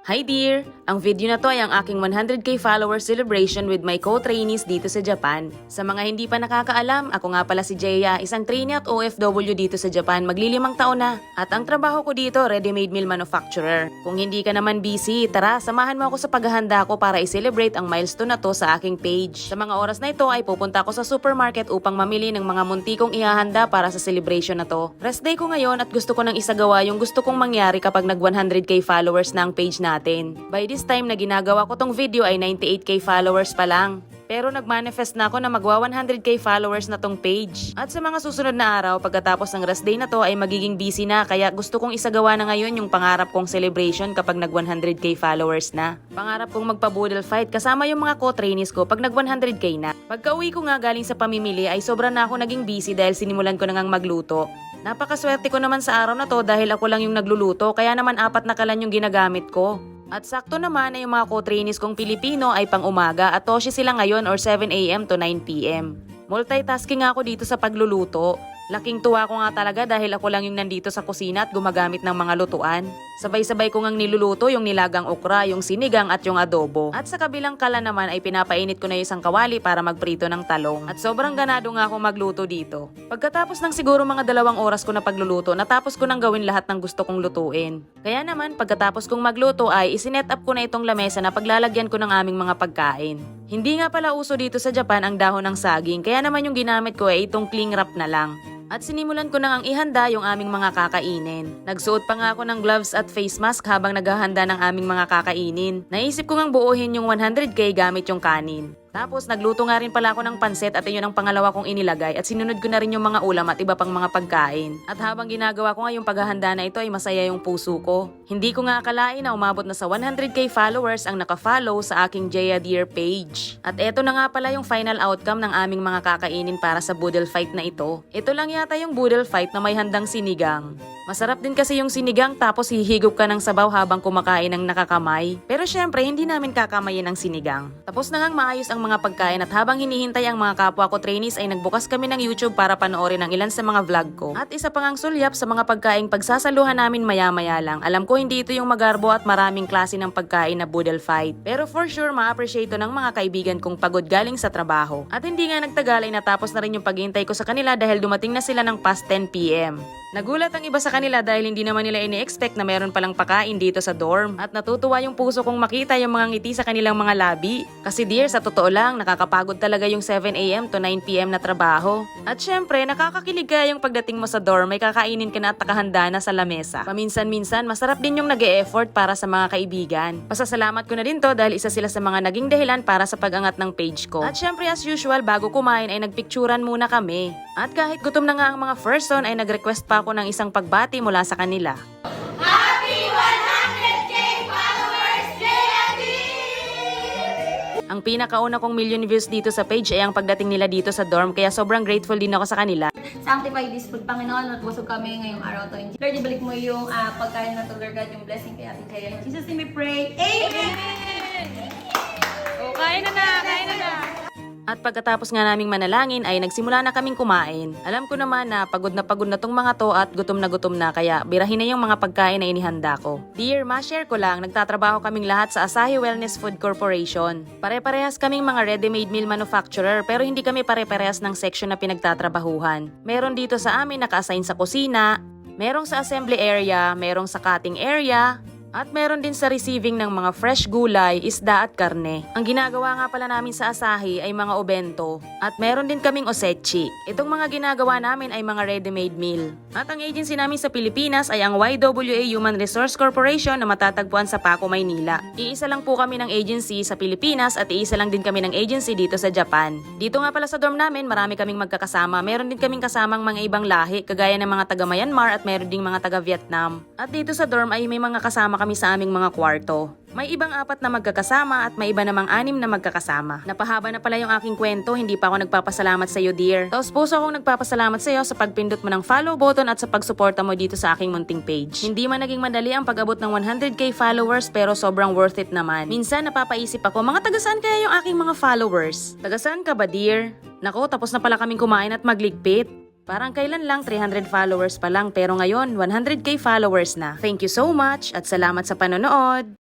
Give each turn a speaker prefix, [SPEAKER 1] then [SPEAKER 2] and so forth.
[SPEAKER 1] Hi dear! Ang video na to ay ang aking 100k followers celebration with my co-trainees dito sa Japan. Sa mga hindi pa nakakaalam, ako nga pala si Jeya, isang trainee at OFW dito sa Japan, maglilimang taon na. At ang trabaho ko dito, ready-made meal manufacturer. Kung hindi ka naman busy, tara, samahan mo ako sa paghahanda ko para i-celebrate ang milestone na to sa aking page. Sa mga oras na ito ay pupunta ako sa supermarket upang mamili ng mga munti kong ihahanda para sa celebration na to. Rest day ko ngayon at gusto ko nang isagawa yung gusto kong mangyari kapag nag 100k followers na ang page natin. By this time na ginagawa ko tong video ay 98k followers pa lang. Pero nag-manifest na ako na magwa 100k followers na tong page. At sa mga susunod na araw, pagkatapos ng rest day na to ay magiging busy na, kaya gusto kong isagawa na ngayon yung pangarap kong celebration kapag nag 100k followers na. Pangarap kong magpa-boodle fight kasama yung mga co-trainees ko pag nag 100k na. Pagka uwi ko nga galing sa pamimili ay sobra na ako naging busy dahil sinimulan ko na ngang magluto. Napakaswerte ko naman sa araw na to dahil ako lang yung nagluluto, kaya naman 4 na kalan yung ginagamit ko. At sakto naman ay yung mga co-trainees kong Pilipino ay pang umaga at toshi sila ngayon or 7 AM to 9 PM. Multitasking ako dito sa pagluluto. Laking tuwa ko nga talaga dahil ako lang yung nandito sa kusina at gumagamit ng mga lutuan. Sabay-sabay ko ngang niluluto yung nilagang okra, yung sinigang at yung adobo. At sa kabilang kala naman ay pinapainit ko na yung isang kawali para magprito ng talong. At sobrang ganado nga ako magluto dito. Pagkatapos ng siguro mga 2 oras ko na pagluluto, natapos ko nang gawin lahat ng gusto kong lutuin. Kaya naman pagkatapos kong magluto ay isinet up ko na itong lamesa na paglalagyan ko ng aming mga pagkain. Hindi nga pala uso dito sa Japan ang dahon ng saging, kaya naman yung ginamit ko ay itong cling wrap na lang. At sinimulan ko nang ihanda yung aming mga kakainin. Nagsuot pa nga ako ng gloves at face mask habang naghahanda ng aming mga kakainin. Naisip ko ngang buuhin yung 100k gamit yung kanin. Tapos nagluto nga rin pala ako ng pansit at yun ang pangalawa kong inilagay at sinunod ko na rin yung mga ulam at iba pang mga pagkain. At habang ginagawa ko nga yung paghahanda na ito ay masaya yung puso ko. Hindi ko nga akalain na umabot na sa 100k followers ang nakafollow sa aking Jeya Dear page. At eto na nga pala yung final outcome ng aming mga kakainin para sa boodle fight na ito. Ito lang yata yung boodle fight na may handang sinigang. Masarap din kasi yung sinigang tapos hihigop ka ng sabaw habang kumakain ng nakakamay. Pero syempre hindi namin kakamayin ang sinigang. Tapos na ngang maayos ang mga pagkain at habang hinihintay ang mga kapwa ko trainees ay nagbukas kami ng YouTube para panoorin ang ilan sa mga vlog ko. At isa pang ang sulyap sa mga pagkaing pagsasaluhan namin maya-maya lang. Alam ko hindi ito yung magarbo at maraming klase ng pagkain na boodle fight. Pero for sure ma-appreciate ito ng mga kaibigan kong pagod galing sa trabaho. At hindi nga nagtagal ay natapos na rin yung paghihintay ko sa kanila dahil dumating na sila ng past 10 PM. Nagulat ang iba sa kanila dahil hindi naman nila ini-expect na meron palang pakain dito sa dorm. At natutuwa yung puso kong makita yung mga ngiti sa kanilang mga labi. Kasi dear, sa totoo lang, nakakapagod talaga yung 7 AM to 9 PM na trabaho. At syempre, nakakakilig kaya yung pagdating mo sa dorm, may kakainin ka na at nakahanda na sa lamesa. Paminsan-minsan, masarap din yung nag-e-effort para sa mga kaibigan. Pasasalamat ko na din to dahil isa sila sa mga naging dahilan para sa pag-angat ng page ko. At syempre, as usual, bago kumain ay nagpicturan muna kami. At kahit gutom na nga ang mga person ay nag-request pa ako ng isang pagbati mula sa kanila.
[SPEAKER 2] Happy 100k followers, JLD!
[SPEAKER 1] Ang pinakauna kong million views dito sa page ay ang pagdating nila dito sa dorm, kaya sobrang grateful din ako sa kanila.
[SPEAKER 2] Sanctify this food, Panginoon, at busog kami ngayong araw to. Lord, ibalik mo yung pagkain na to, Lord God, yung blessing kay Ate Jeya. In Jesus' name we pray. Amen!
[SPEAKER 1] Oh, kain na! At pagkatapos nga naming manalangin ay nagsimula na kaming kumain. Alam ko naman na pagod na tong mga to at gutom na kaya birahin na yung mga pagkain na inihanda ko. Dear, ma-share ko lang, nagtatrabaho kaming lahat sa Asahi Wellness Food Corporation. Pare-parehas kaming mga ready-made meal manufacturer pero hindi kami pare-parehas ng section na pinagtatrabahuhan. Meron dito sa amin naka-assign sa kusina, merong sa assembly area, merong sa cutting area, at meron din sa receiving ng mga fresh gulay, isda at karne. Ang ginagawa nga pala namin sa Asahi ay mga obento. At meron din kaming osechi. Itong mga ginagawa namin ay mga ready-made meal. At ang agency namin sa Pilipinas ay ang YWA Human Resource Corporation na matatagpuan sa Paco, Maynila. Iisa lang po kami ng agency sa Pilipinas at iisa lang din kami ng agency dito sa Japan. Dito nga pala sa dorm namin, marami kaming magkakasama. Meron din kaming kasamang mga ibang lahi, kagaya ng mga taga Myanmar at meron ding mga taga Vietnam. At dito sa dorm ay may mga kasama kami sa aming mga kwarto. May ibang 4 na magkakasama at may iba namang 6 na magkakasama. Napahaba na pala yung aking kwento, hindi pa ako nagpapasalamat sa iyo, dear. Taos puso akong nagpapasalamat sa iyo sa pagpindot mo ng follow button at sa pagsuporta mo dito sa aking munting page. Hindi man naging madali ang pag-abot ng 100k followers pero sobrang worth it naman. Minsan napapaisip ako, mga taga-saan kaya yung aking mga followers? Taga-saan ka ba, dear? Nako, tapos na pala kaming kumain at magligpit. Parang kailan lang 300 followers pa lang pero ngayon 100k followers na. Thank you so much at salamat sa panonood!